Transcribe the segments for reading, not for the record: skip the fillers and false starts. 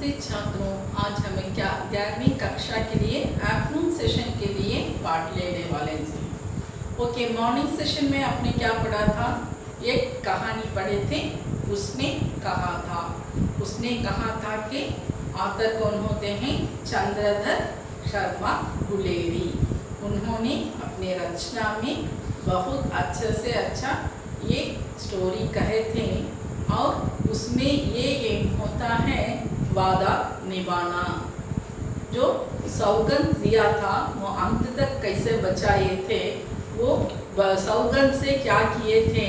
नमस्ते छात्रों, आज हमें क्या 11वीं कक्षा के लिए आफ्टरनून सेशन के लिए पार्ट लेने वाले हैं। ओके, मॉर्निंग सेशन में आपने क्या पढ़ा था? एक कहानी पढ़े थे, उसने कहा था कि ऑथर कौन होते हैं? चंद्रधर शर्मा गुलेरी। उन्होंने अपने रचना में बहुत अच्छे से अच्छा ये स्टोरी कहे थे और उसमें ये एम होता है वादा निभाना। जो सौगंध दिया था वो अंत तक कैसे बचाए थे, वो सौगंध से क्या किए थे,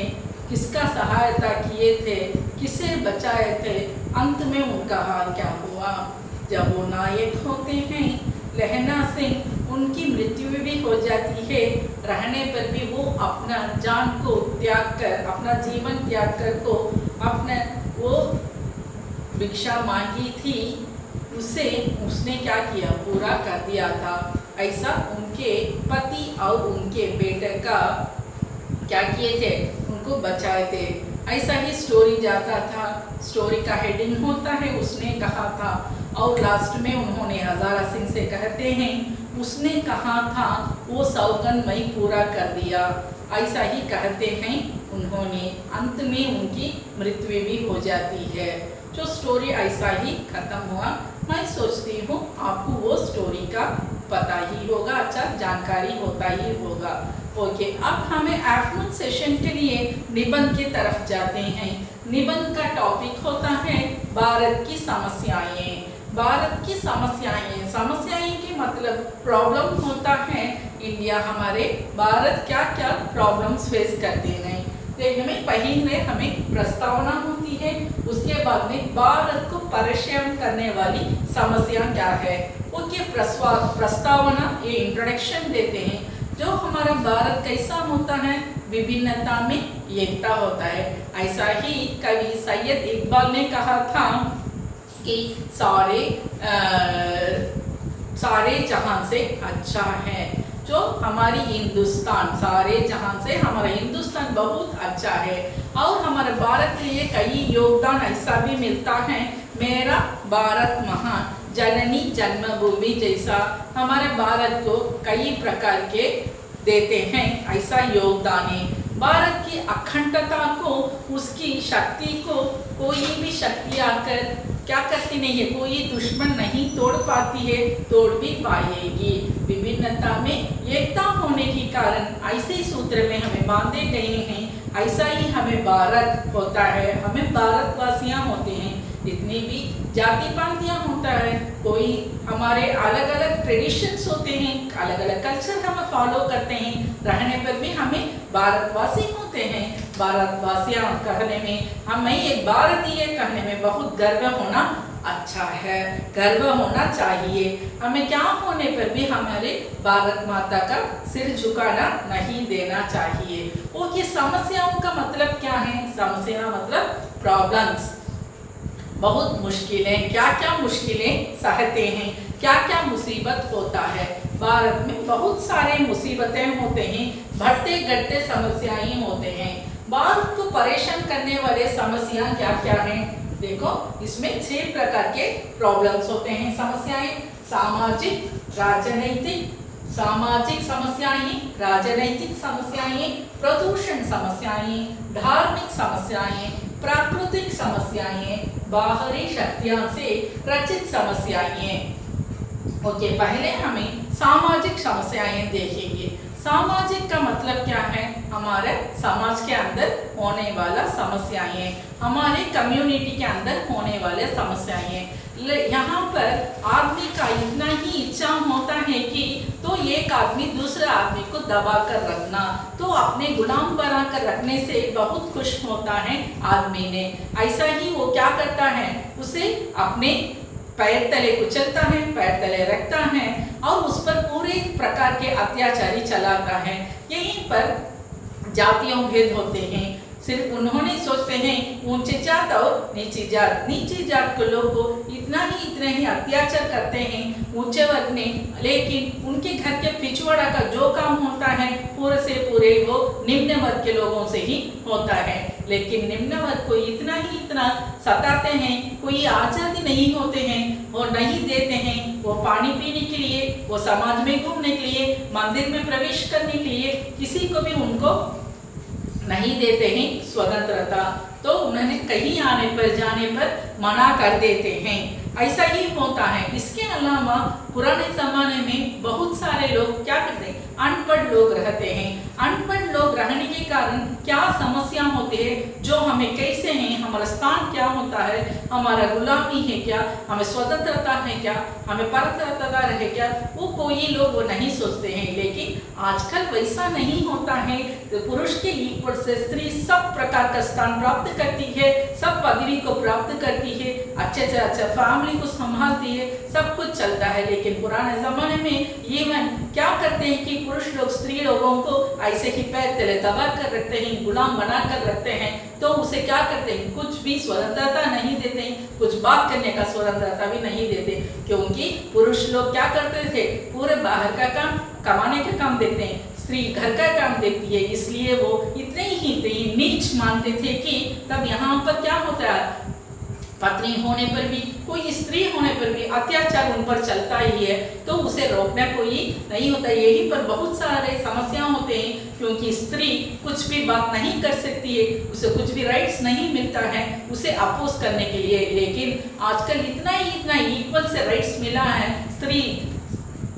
किसका सहायता किए थे, किसे बचाए थे, अंत में उनका हाल क्या हुआ। जब वो नायक होते हैं लहना सिंह, उनकी मृत्यु भी हो जाती है, रहने पर भी वो अपना जान को त्याग कर, अपना जीवन त्याग कर को अपने वो भिक्षा मांगी थी, उसने क्या किया, पूरा कर दिया था। ऐसा उनके पति और उनके बेटे का क्या किए थे, उनको बचाए थे। ऐसा ही स्टोरी जाता था। स्टोरी का हेडिंग होता है उसने कहा था, और लास्ट में उन्होंने हजारा सिंह से कहते हैं उसने कहा था वो सौगंध मैं पूरा कर दिया। ऐसा ही कहते हैं उन्होंने, अंत में उनकी मृत्यु भी हो जाती है। जो स्टोरी ऐसा ही खत्म हुआ। मैं सोचती हूँ आपको वो स्टोरी का पता ही होगा, अच्छा जानकारी होता ही होगा। ओके, अब हमें आफ्टरनून सेशन के लिए निबंध की तरफ जाते हैं। निबंध का टॉपिक होता है भारत की समस्याएं। भारत की समस्याएं के मतलब प्रॉब्लम होता है इंडिया, हमारे भारत क्या क्या प्रॉब्लम्स फेस करते हैं। देखने में पहले हमें प्रस्तावना होती है, उसके बाद में भारत को परेशान करने वाली समस्या क्या है। ओके, प्रस्तावना ये इंट्रोडक्शन देते हैं। जो हमारा भारत कैसा होता है, विभिन्नता में एकता होता है। ऐसा ही कवि सैयद इकबाल ने कहा था कि सारे जहां से अच्छा है। जो हमारी हिंदुस्तान, सारे जहां से हमारा हिंदुस्तान बहुत अच्छा है। और हमारे भारत के लिए कई योगदान ऐसा भी मिलता है, मेरा भारत महान, जननी जन्मभूमि जैसा हमारे भारत को कई प्रकार के देते हैं, ऐसा योगदान है। भारत की अखंडता को, उसकी शक्ति को कोई भी शक्ति आकर क्या करती नहीं है, कोई दुश्मन नहीं तोड़ पाती है, तोड़ भी पाएगी। विभिन्नता में एकता होने के कारण ऐसे ही सूत्र में हमें बांधे गए हैं। ऐसा ही हमें भारत होता है, हमें भारतवासियां होते हैं। जितनी भी जाति पातियां होता है, कोई हमारे अलग अलग ट्रेडिशंस होते हैं, अलग अलग कल्चर हम फॉलो करते हैं, रहने पर भी हमें भारतवासी होते हैं। भारतवासियां कहने में, हमें एक भारतीय कहने में बहुत गर्व होना अच्छा है, गर्व होना चाहिए। हमें क्या होने पर भी हमारे भारत माता का सिर झुकाना नहीं देना चाहिए। ओके, समस्याओं का मतलब क्या है? समस्या मतलब प्रॉब्लम्स, बहुत मुश्किलें, क्या क्या मुश्किलें सहते हैं, क्या क्या मुसीबत होता है। भारत में बहुत सारे मुसीबतें होते हैं, बढ़ते घटते समस्याएं होते हैं। भारत को परेशान करने वाले समस्या क्या क्या हैं? देखो, इसमें 6 प्रकार के प्रॉब्लम्स होते हैं, समस्याएं। सामाजिक समस्याएं, राजनैतिक समस्याएं, प्रदूषण समस्याएं, धार्मिक समस्याएं, प्राकृतिक समस्याएं, बाहरी शक्तियों से रचित समस्याएं। ओके, पहले हमें सामाजिक समस्याएं देखेंगे। सामाजिक का मतलब क्या है? हमारे समाज के अंदर होने वाला समस्याएं, हमारे कम्युनिटी के अंदर होने वाले समस्याएं। यहाँ पर आदमी का इतना ही इच्छा होता है कि तो एक आदमी दूसरे आदमी को दबा कर रखना, तो अपने गुलाम बना कर रखने से बहुत खुश होता है आदमी ने। ऐसा ही वो क्या करता है, उसे अपने पैर तले कुचलता है, पैर तले रखता है और उस पर पूरे प्रकार के अत्याचारी चलाता है। यहीं पर जातियों भेद होते हैं, सिर्फ उन्होंने सोचते हैं ऊंचे जात और नीची जात के लोग को इतना ही अत्याचार करते हैं ऊंचे वर्ग ने, लेकिन उनके घर के पिछवाड़ा का जो काम होता है पूरे से पूरे वो निम्न वर्ग के लोगों से ही होता है। लेकिन निम्न वर्ग को इतना सताते हैं, कोई आज़ादी नहीं होते हैं और नहीं देते हैं, वो पानी पीने के लिए, वो समाज में घूमने के लिए, मंदिर में प्रवेश करने के लिए किसी को भी उनको नहीं देते हैं स्वतंत्रता। तो उन्हें कहीं आने पर जाने पर मना कर देते हैं, ऐसा ही होता है। इसके अलावा पुराने ज़माने में बहुत सारे लोग क्या करते हैं, अनपढ़ लोग रहते हैं। अनपढ़ लोग रहने के कारण क्या समस्या होती है, जो हमें कैसे हैं, हमारा स्थान क्या होता है, हमारा गुलामी है क्या, हमें स्वतंत्रता है क्या, हमें परतंत्रता है क्या, वो कोई लोग वो नहीं सोचते हैं। लेकिन आजकल वैसा नहीं होता है। तो पुरुष के इक्वल से स्त्री सब प्रकार का स्थान प्राप्त करती है, सब पदवी को प्राप्त करती है, अच्छे से अच्छा फैमिली को संभालती है, सब कुछ चलता है। लेकिन पुराने जमाने में ये मैं क्या करते हैं कि पुरुष लोग स्त्री लोगों को ऐसे ही पैर तले दबा कर रखते हैं, गुलाम बना कर रखते हैं। तो उसे क्या करते हैं, कुछ भी स्वतंत्रता नहीं देते हैं, कुछ बात करने का स्वतंत्रता भी नहीं देते, क्योंकि पुरुष लोग क्या करते थे, पूरे बाहर का काम, कमाने का काम देते हैं, स्त्री घर का काम देखती है। इसलिए वो इतने ही नीच मानते थे कि तब यहाँ पर क्या होता है, पत्नी होने पर भी, कोई स्त्री होने पर भी अत्याचार उन पर चलता ही है, तो उसे रोकना कोई नहीं होता। यही पर बहुत सारे समस्या होते हैं, क्योंकि स्त्री कुछ भी बात नहीं कर सकती है, उसे कुछ भी राइट्स नहीं मिलता है उसे अपोज करने के लिए। लेकिन आजकल इतना इक्वल से राइट्स मिला है, स्त्री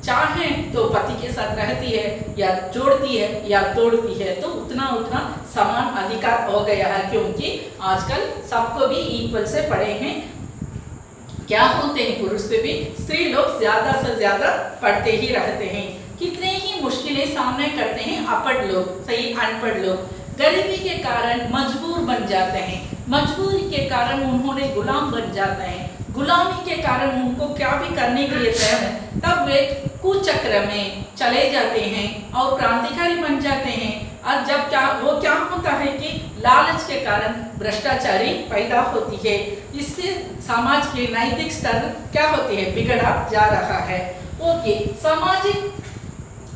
चाहे तो पति के साथ रहती है या जोड़ती है या तोड़ती है, तो उतना समान अधिकार हो गया है, क्योंकि आजकल सबको भी इक्वल से पढ़े हैं। क्या होते हैं, पुरुष से भी स्त्री लोग ज्यादा से ज्यादा पढ़ते ही रहते हैं। कितने ही मुश्किलें सामने करते हैं अनपढ़ लोग, सही अनपढ़ लोग गरीबी के कारण मजबूर बन जाते हैं, मजबूरी के कारण उन्होंने गुलाम बन जाते हैं, गुलामी के कारण उनको क्या भी करने के लिए तैयार है, तब वे कुचक्र में चले जाते हैं और क्रांतिकारी बन जाते हैं। और जब क्या होता है कि लालच के कारण भ्रष्टाचारी पैदा होती है, इससे समाज के नैतिक स्तर क्या होती है, बिगड़ा जा रहा है। ओके, सामाजिक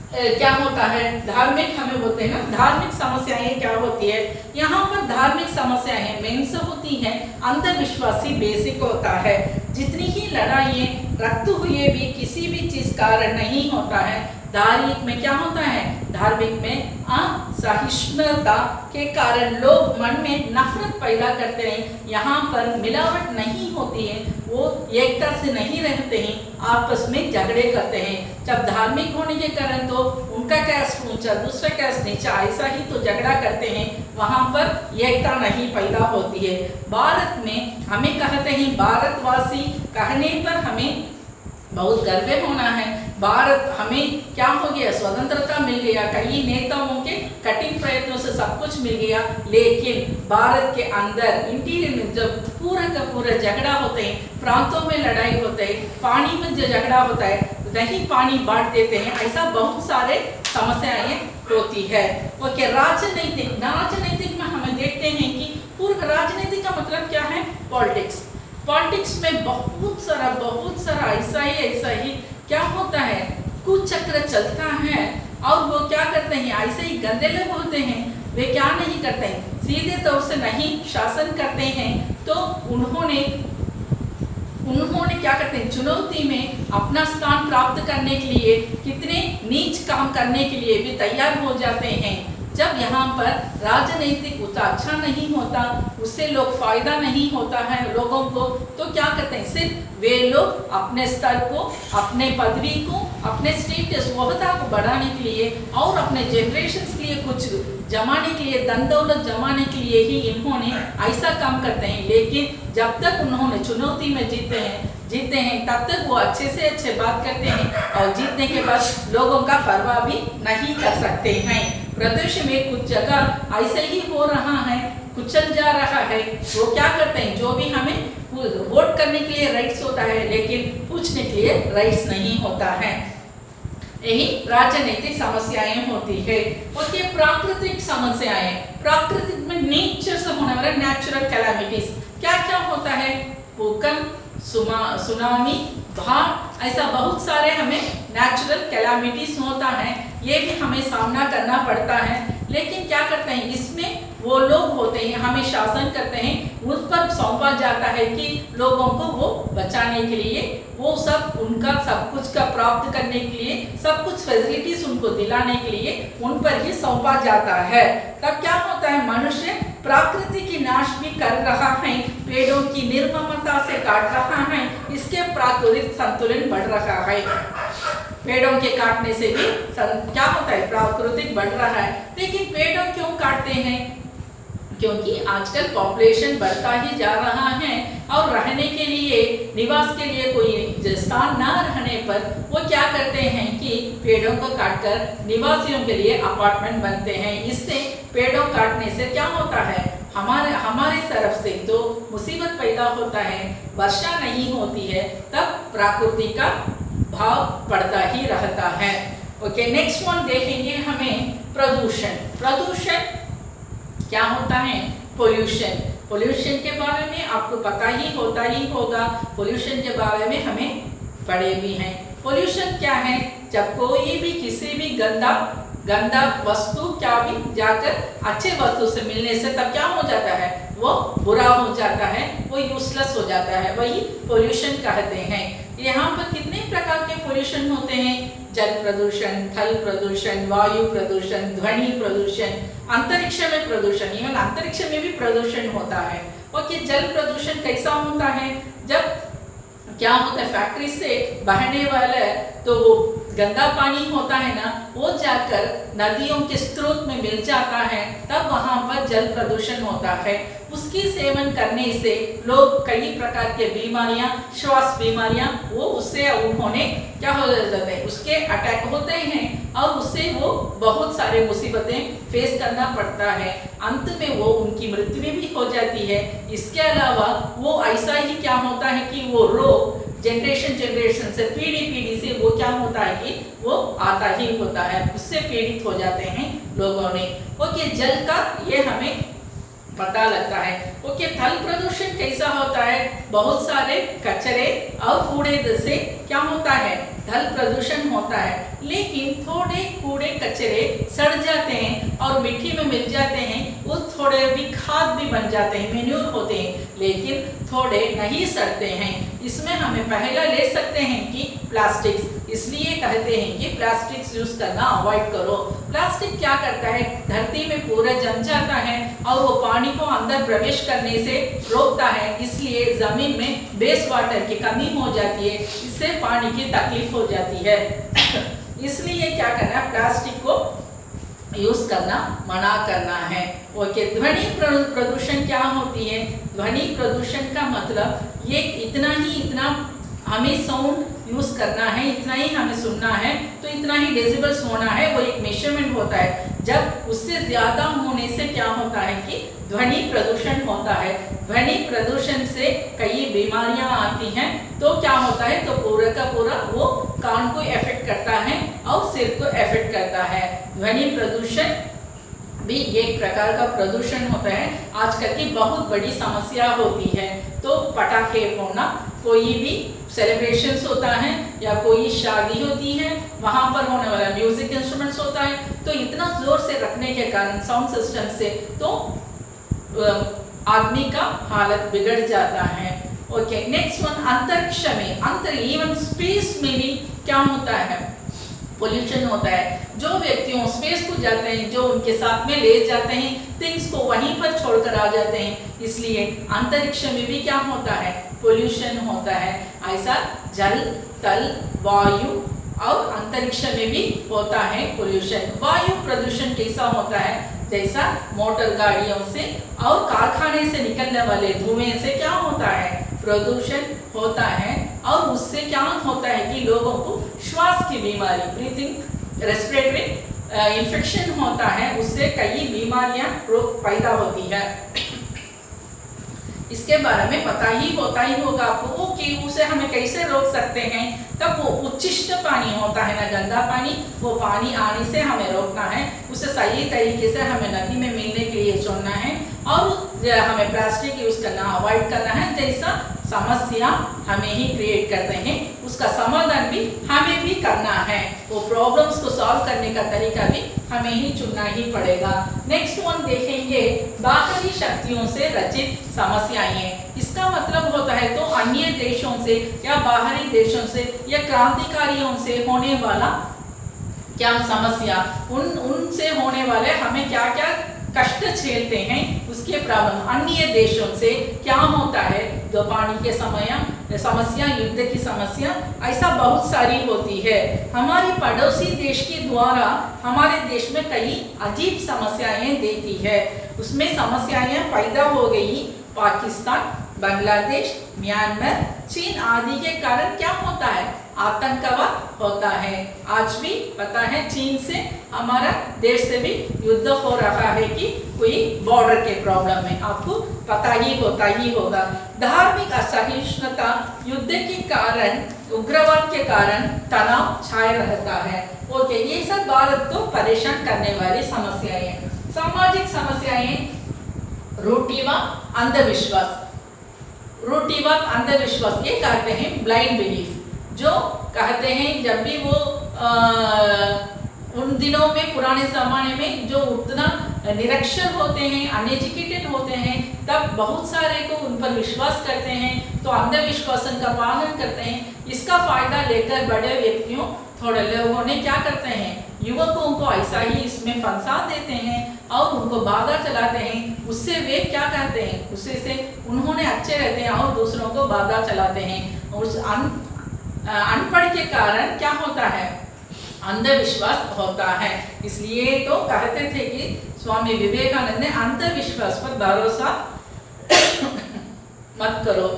क्या होता है, धार्मिक हमें बोलते हैं ना, धार्मिक समस्याएं क्या होती है, यहाँ पर धार्मिक समस्याएं मेन से होती हैं, अंधविश्वासी बेसिक होता है। जितनी ही लड़ाइयाँ रक्त हुए भी किसी भी चीज कारण नहीं होता है। धार्मिक में क्या होता है, धार्मिक में असहिष्णुता के कारण लोग मन में नफरत पैदा करते हैं। यहाँ पर मिलावट नहीं होती है, वो एकता से नहीं रहते हैं, आपस में झगड़े करते हैं। जब धार्मिक होने के कारण तो उनका कैस्ट ऊंचा, दूसरा कैस्ट नीचा, ऐसा ही तो झगड़ा करते हैं, वहाँ पर एकता नहीं पैदा होती है। भारत में हमें कहते हैं, भारतवासी कहने पर हमें बहुत गर्व होना है। भारत हमें क्या हो गया, स्वतंत्रता मिल गया, कई नेताओं के कठिन प्रयत्नों से सब कुछ मिल गया। लेकिन भारत के अंदर इंटीरियर में जब पूरा का पूरा झगड़ा होते हैं, प्रांतों में लड़ाई होते हैं, पानी में जो झगड़ा होता है, नहीं पानी बांट देते हैं, ऐसा बहुत सारे समस्याएं होती है। ओके, राजनीतिक में हमें देखते हैं कि पूर्व राजनीति का मतलब क्या है, पॉलिटिक्स। पॉलिटिक्स में बहुत सारा ऐसा ही क्या होता है, कुचक्र चलता है। और वो क्या करते हैं, ऐसे ही गंदे लोग होते हैं, वे क्या नहीं करते हैं, सीधे तौर से नहीं शासन करते हैं। तो उन्होंने क्या करते हैं, चुनौती में अपना स्थान प्राप्त करने के लिए कितने नीच काम करने के लिए भी तैयार हो जाते हैं। जब यहाँ पर राजनीतिक उतना अच्छा नहीं होता, उससे लोग फायदा नहीं होता है लोगों को, तो क्या करते हैं, सिर्फ वे लोग अपने स्तर को, अपने पदवी को, अपने स्टेटस वहदा को बढ़ाने के लिए और अपने जनरेशन के लिए कुछ जमाने के लिए, धन दौलत जमाने के लिए ही इन्होंने ऐसा काम करते हैं। लेकिन जब तक उन्होंने चुनौती में जीते हैं तब तक वो अच्छे से अच्छे बात करते हैं, और जीतने के बाद लोगों का परवाह भी नहीं कर सकते हैं। प्रदेश में कुछ जगह ऐसे ही हो रहा है, कुचल जा रहा है। वो क्या करते हैं, जो भी हमें वोट करने के लिए राइट्स होता है, लेकिन पूछने के लिए राइट्स नहीं होता है। यही राजनीतिक समस्याएं होती है। और ये प्राकृतिक समस्याएं, प्राकृतिक में नेचर से होने वाले नेचुरल कैलामिटीज क्या क्या होता है, भूकंप, सुनामी, बाढ़, ऐसा बहुत सारे हमें नेचुरल कैलामिटीज होता है, ये भी हमें सामना करना पड़ता है। लेकिन क्या करते हैं, इसमें वो लोग होते हैं, हमें शासन करते हैं, उस पर सौंपा जाता है कि लोगों को वो बचाने के लिए, वो सब उनका सब कुछ का प्राप्त करने के लिए, सब कुछ फैसिलिटीज उनको दिलाने के लिए उन पर ही सौंपा जाता है। तब क्या होता है, मनुष्य प्रकृति की नाश भी कर रहा है, पेड़ों की निर्ममता से काट रहा है, इसके प्राकृतिक संतुलन बढ़ रहा है। पेड़ों के काटने से भी क्या होता है, प्राकृतिक बढ़ रहा है। लेकिन पेड़ों क्यों काटते हैं, क्योंकि आजकल पॉपुलेशन बढ़ता ही जा रहा है और रहने के लिए, निवास के लिए कोई स्थान ना रहने पर वो क्या करते हैं कि पेड़ों को काटकर निवासियों के लिए अपार्टमेंट बनते हैं। इससे पेड़ों काटने से क्या होता है, हमारे तरफ से तो मुसीबत पैदा होता है, वर्षा नहीं होती है, तब प्रकृति का भाव पड़ता ही रहता है। ओके, नेक्स्ट वन देखेंगे हमें प्रदूषण। प्रदूषण क्या होता है, पोल्यूशन। पोल्यूशन के बारे में आपको पता ही होगा, पोल्यूशन के बारे में हमें पढ़े भी हैं। पोल्यूशन क्या है, जब कोई भी किसी भी गंदा वस्तु क्या भी जाकर अच्छे वस्तु से मिलने से तब क्या हो जाता है, वो बुरा हो जाता है, वो यूजलेस हो जाता है, वही पोल्यूशन कहते हैं। यहाँ पर कितने प्रकार के पोल्यूशन होते हैं, जल प्रदूषण, थल प्रदूषण, वायु प्रदूषण, ध्वनि प्रदूषण, अंतरिक्ष में प्रदूषण, इवन अंतरिक्ष में भी प्रदूषण होता है। ओके, जल प्रदूषण कैसा होता है, जब क्या होता है, फैक्ट्री से बहने वाला तो वो गंदा पानी होता है ना, वो जाकर नदियों के स्रोत में मिल जाता है, तब वहाँ पर जल प्रदूषण होता है। उसकी सेवन करने से लोग कई प्रकार के बीमारियां, श्वास बीमारियां, वो उससे उन्होंने क्या हो जाता है, उसके अटैक होते हैं और उससे वो बहुत सारे मुसीबतें फेस करना पड़ता है। अंत में वो उनकी मृत्यु भी हो जाती है। इसके अलावा वो ऐसा ही क्या होता है कि वो रोग जनरेशन से, पीढ़ी से वो क्या होता है कि वो आता ही होता है, उससे पीड़ित हो जाते हैं लोगों ने। ओके, जल का ये हमें पता लगता है। ओके, थल प्रदूषण कैसा होता है, बहुत सारे कचरे और कूड़े से क्या होता है, थल प्रदूषण होता है। लेकिन थोड़े कूड़े कचरे सड़ जाते हैं और मिट्टी में मिल जाते हैं, वो थोड़े भी खाद भी बन जाते हैं, मेन्यूर होते हैं, लेकिन थोड़े नहीं सड़ते हैं। इसमें हमें पहला ले सकते हैं कि प्लास्टिक्स, इसलिए कहते हैं कि प्लास्टिक्स यूज करना अवॉइड करो। प्लास्टिक क्या करता है, धरती में पूरा जम जाता है और वो पानी को अंदर प्रवेश करने से रोकता है, इसलिए जमीन में बेस वाटर की कमी हो जाती है, इससे पानी की तकलीफ हो जाती है। इसलिए क्या करना है, प्लास्टिक को यूज करना मना करना है। ओके, ध्वनि प्रदूषण क्या होती है, ध्वनि प्रदूषण का मतलब ये इतना हमें साउंड यूज करना है, इतना ही हमें सुनना है, तो इतना ही डेसिबल्स होना है, वो एक मेजरमेंट होता है। जब उससे ज्यादा होने से क्या होता है कि ध्वनि प्रदूषण होता है। ध्वनि प्रदूषण से कई बीमारियां आती हैं, तो क्या होता है, तो पूरा का पूरा वो कान को इफेक्ट करता है और सिर को इफेक्ट करता है। ध्वनि प्रदूषण भी एक प्रकार का प्रदूषण होता है, आजकल की बहुत बड़ी समस्या होती है। तो पटाखे फोड़ना, कोई भी सेलिब्रेशंस होता है या कोई शादी होती है, वहाँ पर होने वाला म्यूजिक इंस्ट्रूमेंट्स होता है, तो इतना जोर से रखने के कारण साउंड सिस्टम से तो आदमी का हालत बिगड़ जाता है। ओके, नेक्स्ट वन, अंतरिक्ष में, इवन स्पेस में भी क्या होता है, पोल्यूशन होता है। जो व्यक्तियों स्पेस को जाते हैं, जो उनके साथ में ले जाते हैं, थिंग्स को वहीं पर छोड़कर आ जाते हैं, इसलिए अंतरिक्ष में भी क्या होता है, पोल्यूशन होता है। ऐसा जल, तल, वायु और अंतरिक्ष में भी होता है पोल्यूशन। वायु प्रदूषण कैसा होता है, जैसा मोटर गाड़ियों से और कारखाने से निकलने वाले धुएं से क्या होता है, प्रदूषण होता है, और उससे क्या होता है कि लोगों को श्वास की बीमारी, ब्रीथिंग रेस्पिरेटरी इन्फेक्शन होता है, उससे कई बीमारियां पैदा होती है। इसके बारे में पता ही होगा आपको कि उसे हमें कैसे रोक सकते हैं। तब वो उच्छिष्ट पानी होता है ना, गंदा पानी, वो पानी आने से हमें रोकना है, उसे सही तरीके से हमें नदी में मिलने के लिए छोड़ना है और हमें प्लास्टिक यूज करना अवॉइड करना है। जैसा समस्या हमें ही क्रिएट करते हैं, उसका समाधान भी हमें भी करना है, वो प्रॉब्लम्स को सॉल्व करने का तरीका भी हमें ही चुनना ही पड़ेगा। नेक्स्ट वन देखेंगे, बाहरी शक्तियों से रचित समस्याएं। इसका मतलब होता है तो अन्य देशों से या बाहरी देशों से या क्रांतिकारियों से होने वाला क्या समस्या, उनसे होने वाले हमें क्या क्या कष्ट झेलते हैं, उसके प्रॉब्लम। अन्य देशों से क्या होता है, दो पानी के समस्या, युद्ध की समस्या, ऐसा बहुत सारी होती है। हमारी पड़ोसी देश के द्वारा हमारे देश में कई अजीब समस्याएं देती है। उसमें समस्याएं पैदा हो गई पाकिस्तान, बांग्लादेश, म्यांमार, चीन आदि के कारण क्या होता है, आतंकवाद होता है। आज भी पता है चीन से हमारा देश से भी युद्ध हो रहा है कि कोई बॉर्डर के प्रॉब्लम है, आपको पता ही होगा। धार्मिक असहिष्णुता, युद्ध के कारण, उग्रवाद के कारण तनाव छाए रहता है। ओके, ये सब भारत को परेशान करने वाली समस्याएं। सामाजिक समस्याएं, रूढ़िवाद, अंधविश्वास। रूढ़िवाद अंधविश्वास ये कहते हैं ब्लाइंड बिलीफ, जो कहते हैं जब भी वो उन दिनों में पुराने ज़माने में जो उतना निरक्षर होते हैं, अनएजुकेटेड होते हैं, तब बहुत सारे को उन पर विश्वास करते हैं, तो अंधविश्वास का पालन करते हैं। इसका फायदा लेकर बड़े व्यक्तियों, थोड़े लोगों ने क्या करते हैं, युवकों को ऐसा ही इसमें फंसा देते हैं और उनको बाधा चलाते हैं। उससे वे क्या कहते हैं, उससे से उन्होंने अच्छे रहते हैं और दूसरों को बाधा चलाते हैं। उस अनपढ़ के कारण क्या होता है, अंधविश्वास होता है। इसलिए तो कहते थे कि स्वामी विवेकानंद ने अंधविश्वास पर भरोसा मत करो।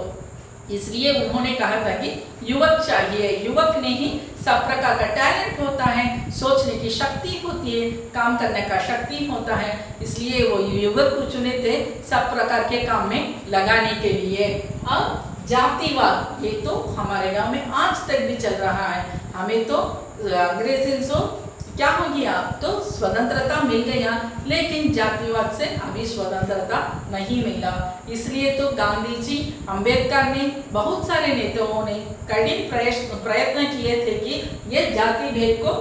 इसलिए उन्होंने कहा था कि युवक चाहिए, युवक ने ही सब प्रकार का टैलेंट होता है, सोचने की शक्ति होती है, काम करने का शक्ति होता है। इसलिए वो युवक को चुने थे सब प्रकार के काम में लगाने के लिए। अब जातिवाद, ये तो हमारे गांव में आज तक भी चल रहा है। हमें तो अंग्रेजों से क्या हो गया, तो स्वतंत्रता मिल गया, लेकिन जातिवाद से अभी स्वतंत्रता नहीं मिला। इसलिए तो गांधी जी, अंबेडकर ने, बहुत सारे नेताओं ने कठिन प्रयत्न किए थे कि ये जाति भेद को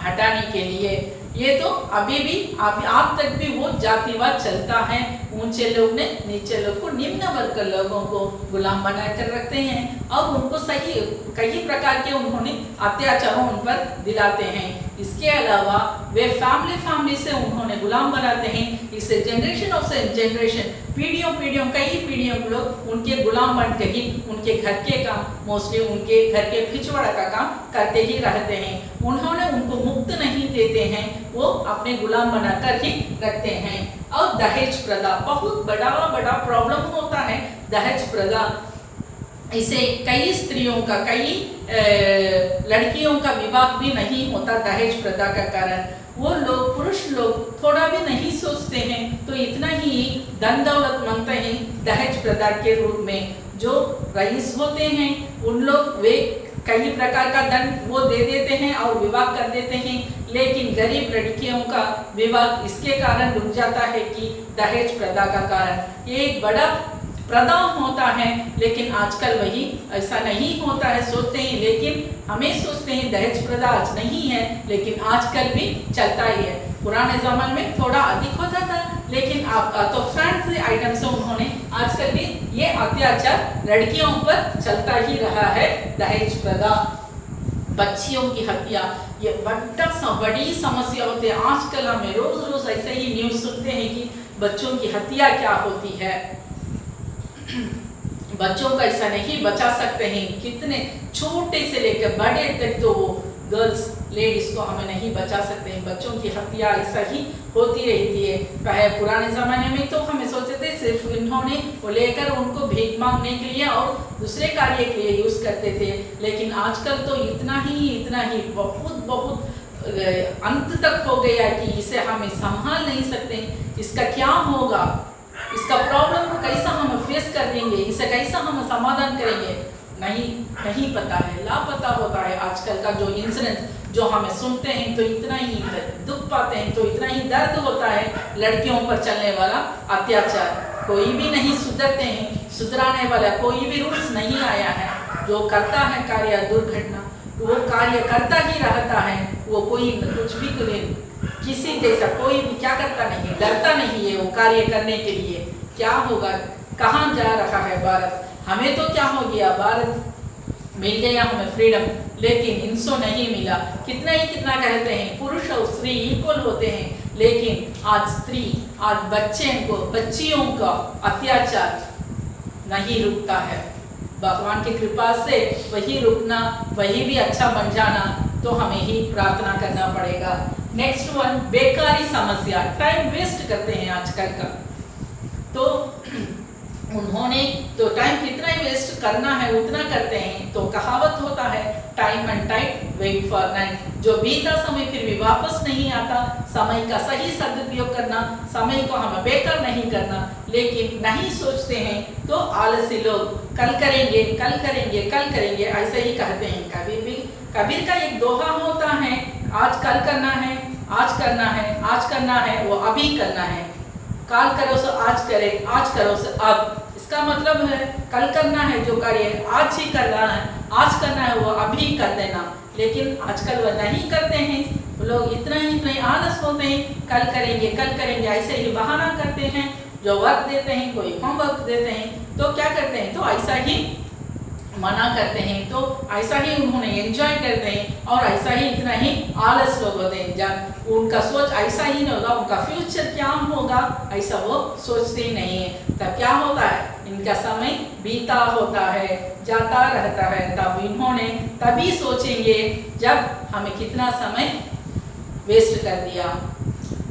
हटाने के लिए। ये तो अभी भी आप तक भी वो जातिवाद चलता है। ऊंचे लोग ने नीचे लोग को, निम्न वर्ग के लोगों को गुलाम बनाकर रखते हैं और उनको सही कई प्रकार के उन्होंने अत्याचारों उन पर दिलाते हैं। इसके अलावा वे फैमिली से उन्होंने गुलाम बनाते हैं। इससे जनरेशन ऑफ जनरेशन, पीढ़ियों कई पीढ़ियों के लोग उनके गुलाम बनकर ही उनके घर के काम, मोस्टली उनके घर के पिछवाड़ा का काम करते ही रहते हैं। उन्होंने उनको मुक्त नहीं देते हैं, वो अपने गुलाम बनाकर ही रखते हैं। और दहेज प्रथा बहुत बड़ा प्रॉब्लम होता है, दहेज प्रथा। इसे कई स्त्रियों का, कई लड़कियों का विवाह भी नहीं होता दहेज प्रथा का कारण। वो लोग, पुरुष लोग थोड़ा भी नहीं सोचते हैं तो इतना ही धन दौलत मांगते हैं दहेज प्रथा के रूप में। जो रईस होते हैं उन लोग, वे कई प्रकार का धन वो दे देते हैं और विवाह कर देते हैं, लेकिन गरीब लड़कियों का विवाह इसके कारण रुक जाता है कि दहेज प्रथा का कारण। ये एक बड़ा प्रथा होता है, लेकिन आजकल वही ऐसा नहीं होता है। सोचते हैं, लेकिन हमें सोचते हैं दहेज प्रथा आज नहीं है, लेकिन आजकल भी चलता ही है। पुराने ज़माने में थोड़ा अधिक होता था, लेकिन अब तो फैंसी आइटम से उन्होंने आजकल भी ये अत्याचार लड़कियों पर चलता ही रहा है, दहेज प्रथा। बच्चियों की हत्या, ये बड़ी समस्या होती है। आजकल हमें रोज ऐसे ही न्यूज़ सुनते हैं कि बच्चों की हत्या क्या होती है। बच्चों को ऐसा नहीं बचा सकते हैं, कितने छोटे से लेकर बड़े तक तो वो गर्ल्स, लेडीज को हमें नहीं बचा सकते हैं। बच्चों की हत्या ऐसा ही होती रहती है। पहले पुराने ज़माने में तो हमें सोचते थे सिर्फ इन्होंने वो लेकर उनको भीख मांगने के लिए और दूसरे कार्य के लिए यूज़ करते थे, लेकिन आजकल तो इतना ही बहुत अंत तक हो गया कि इसे हमें संभाल नहीं सकते। इसका क्या होगा, इसका प्रॉब्लम को कैसा हम फेस कर देंगे, इसे कैसा हम समाधान करेंगे, नहीं पता है, लापता होता है। आजकल का जो इंसिडेंट जो हमें सुनते हैं तो इतना ही दुख पाते हैं, तो इतना ही दर्द होता है। लड़कियों पर चलने वाला अत्याचार, कोई भी नहीं सुधरते हैं, सुधराने वाला कोई भी रूल्स नहीं आया है। जो करता है कार्य दुर्घटना, वो कार्य करता ही रहता है, वो कोई कुछ भी किसी जैसा कोई भी क्या करता नहीं, डरता नहीं है वो कार्य करने के लिए। क्या होगा, कहाँ जा रहा है भारत? हमें तो क्या हो गया, भारत मिल गया हमें फ्रीडम, लेकिन इनको नहीं मिला। कितना कहते हैं पुरुष और स्त्री इक्वल होते हैं, लेकिन आज स्त्री, आज बच्चियों का अत्याचार नहीं रुकता है। भगवान की कृपा से वही रुकना, वही भी अच्छा बन जाना, तो हमें ही प्रार्थना करना पड़ेगा। नेक्स्ट वन, बेकारी समस्या, टाइम वेस्ट करते हैं आजकल का। तो उन्होंने तो टाइम कितना ही वेस्ट करना है उतना करते हैं। तो कहावत होता है time and time wait for nine, जो बीता समय फिर भी वापस नहीं आता। समय का सही सदुपयोग करना, समय को हमें बेकार नहीं करना, लेकिन नहीं सोचते हैं तो आलसी लोग कल करेंगे ऐसे ही कहते हैं। कबीर का एक दोहा होता है, आज कल करना है, आज करना है, वो अभी करना है। काल करो सो आज करे, आज करो सो अब। इसका मतलब है कल करना है जो कार्य आज ही करना है, आज करना है वो अभी कर देना। लेकिन आजकल वह नहीं करते हैं, लोग इतना ही आलस होते हैं, कल करेंगे ऐसे ही बहाना करते हैं। जो वर्क देते हैं, कोई होमवर्क देते हैं, तो क्या करते हैं, तो ऐसा ही मना करते हैं, तो ऐसा ही उन्होंने एंजॉय करते हैं, और ऐसा ही इतना ही आलस लोग होते हैं। जब उनका सोच ऐसा ही नहीं होगा, उनका फ्यूचर क्या होगा ऐसा वो सोचते ही नहीं है। तब क्या होता है, इनका समय बीता होता है, जाता रहता है। तब इन्होंने तभी सोचेंगे जब हमें कितना समय वेस्ट कर दिया।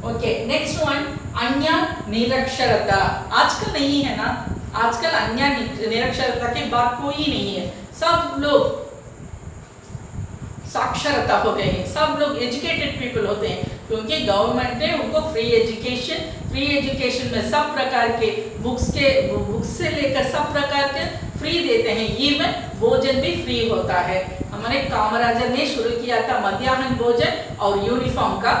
ओके, नेक्स्ट वन, अन्य निरक्षरता। आजकल नहीं है ना, आजकल अन्य निरक्षरता के बाद कोई नहीं है। सब लोग साक्षरता हो गए हैं, सब लोग एजुकेटेड पीपल होते हैं, क्योंकि गवर्नमेंट ने उनको फ्री एजुकेशन में सब प्रकार के बुक्स से लेकर सब प्रकार के फ्री देते हैं। इवन भोजन भी फ्री होता है। हमारे कामराजर ने शुरू किया था मध्याह्न भोजन और यूनिफॉर्म का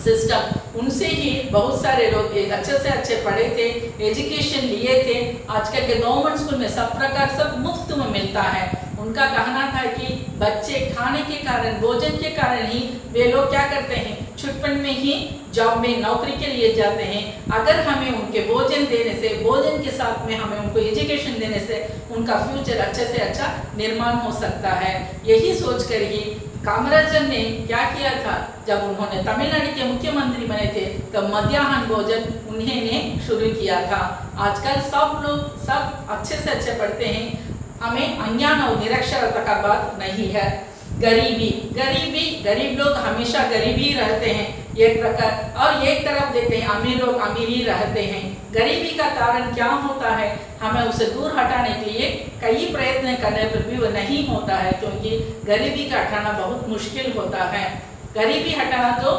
सिस्टम। उनसे ही बहुत सारे लोग एक अच्छे से अच्छे पढ़े थे, एजुकेशन लिए थे। आजकल के गवर्नमेंट स्कूल में सब प्रकार सब मुफ्त में मिलता है। उनका कहना था कि बच्चे खाने के कारण, भोजन के कारण ही वे लोग क्या करते हैं, छुटपन में ही जॉब में नौकरी के लिए जाते हैं। अगर हमें उनके भोजन देने से, भोजन के साथ में हमें उनको एजुकेशन देने से उनका फ्यूचर अच्छे से अच्छा निर्माण हो सकता है। यही सोचकर ही कामराजर ने क्या किया था, जब उन्होंने तमिलनाडु के मुख्यमंत्री बने थे तब मध्याह्न भोजन उन्होंने शुरू किया था। आजकल सब लोग सब अच्छे से अच्छे पढ़ते हैं, हमें अज्ञान और निरक्षरता का बात नहीं है। गरीब लोग हमेशा गरीब ही रहते हैं एक प्रकार, और एक तरफ देते हैं अमीर लोग अमीर ही रहते हैं। गरीबी का कारण क्या होता है, हमें उसे दूर हटाने के लिए कई प्रयत्न करने पर भी वो नहीं होता है, क्योंकि गरीबी का हटाना बहुत मुश्किल होता है। गरीबी हटाना तो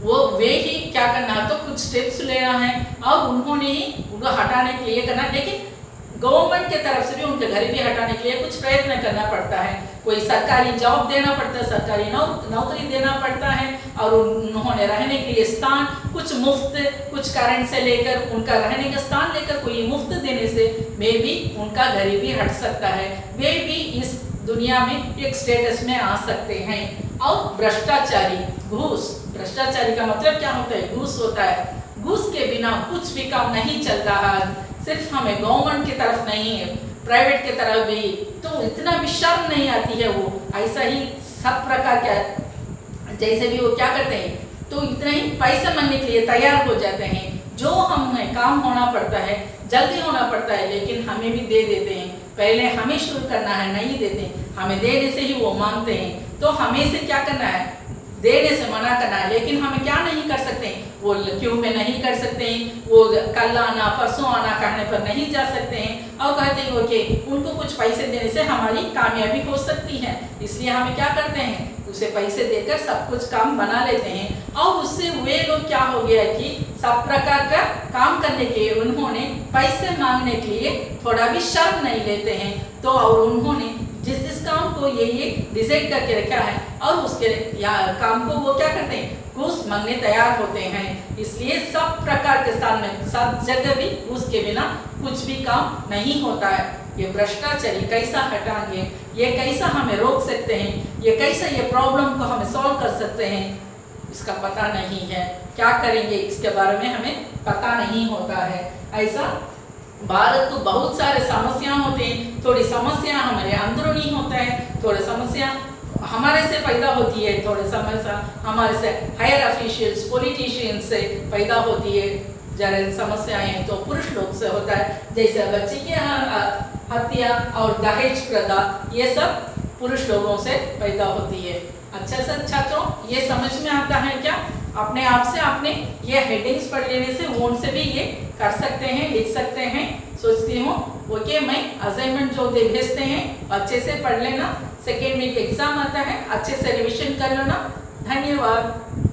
वो वे ही क्या करना, तो कुछ स्टेप्स लेना है और उन्होंने ही उनको हटाने के लिए करना। लेकिन गवर्नमेंट के तरफ से भी उनके गरीबी हटाने के लिए कुछ प्रयत्न करना पड़ता है। कोई सरकारी जॉब देना पड़ता है, सरकारी नौकरी देना पड़ता है, और उन्होंने रहने के लिए स्थान कुछ मुफ्त, कुछ करंट से लेकर उनका रहने का स्थान लेकर कोई मुफ्त देने से मे भी उनका गरीबी हट सकता है, वे भी इस दुनिया में एक स्टेटस में आ सकते हैं। और भ्रष्टाचारी, भ्रष्टाचारी का मतलब क्या होता है, घूस होता है। घूस के बिना कुछ भी काम नहीं चलता है। सिर्फ हमें गवर्नमेंट की तरफ नहीं है, प्राइवेट की तरफ भी, तो इतना भी शर्म नहीं आती है। वो ऐसा ही सब प्रकार का जैसे भी वो क्या करते हैं, तो इतना ही पैसा मांगने के लिए तैयार हो जाते हैं। जो हमें काम होना पड़ता है, जल्दी होना पड़ता है, लेकिन हमें भी दे देते हैं। पहले हमें शुरू करना है, नहीं देते, हमें देने से ही वो मांगते हैं। तो हमें से क्या करना है, देने से मना करना है। लेकिन हमें क्या नहीं कर सकते, वो क्यों में नहीं कर सकते हैं, वो कल आना परसों आना कहने पर नहीं जा सकते हैं, और कहते हैं ओके उनको कुछ पैसे देने से हमारी कामयाबी हो सकती है, इसलिए हमें क्या करते हैं उसे पैसे देकर सब कुछ काम बना लेते हैं। और उससे वे लोग क्या हो गया कि सब प्रकार का काम करने के उन्होंने पैसे मांगने के लिए थोड़ा भी शर्म नहीं लेते हैं। तो और उन्होंने जिस काम को ये डिसाइड करके रखा है और उसके काम को वो क्या करते हैं घूस मांगने तैयार होते हैं। इसलिए सब प्रकार के स्थान में सब जगह भी घूस के बिना कुछ भी काम नहीं होता है। ये भ्रष्टाचारी कैसा हटाएंगे, ये कैसा हमें रोक सकते हैं, ये कैसा ये प्रॉब्लम को हमें सॉल्व कर सकते हैं, इसका पता नहीं है। क्या करेंगे इसके बारे में हमें पता नहीं होता है। ऐसा भारत को बहुत सारे समस्या होते हैं, थोड़ी समस्या हमारे अंदरूनी होता है, थोड़ी समस्या हमारे से पैदा होती है, थोड़ी समस्या हमारे से हायर ऑफिशियल्स पॉलिटिशियंस से पैदा होती है। जरा समस्याएं तो पुरुष लोग से होता है, जैसे बच्चे की हत्या और दहेज प्रथा, ये सब पुरुष लोगों से पैदा होती है। अच्छा से अच्छा तो ये समझ में आता है क्या, अपने आप से आपने ये हेडिंग्स पढ़ लेने से फोन से भी ये कर सकते हैं, लिख सकते हैं। सोचती हूँ ओके मैं असाइनमेंट जो दे भेजते हैं अच्छे से पढ़ लेना, सेकेंड वीक एग्जाम आता है अच्छे से रिविजन कर लेना। धन्यवाद।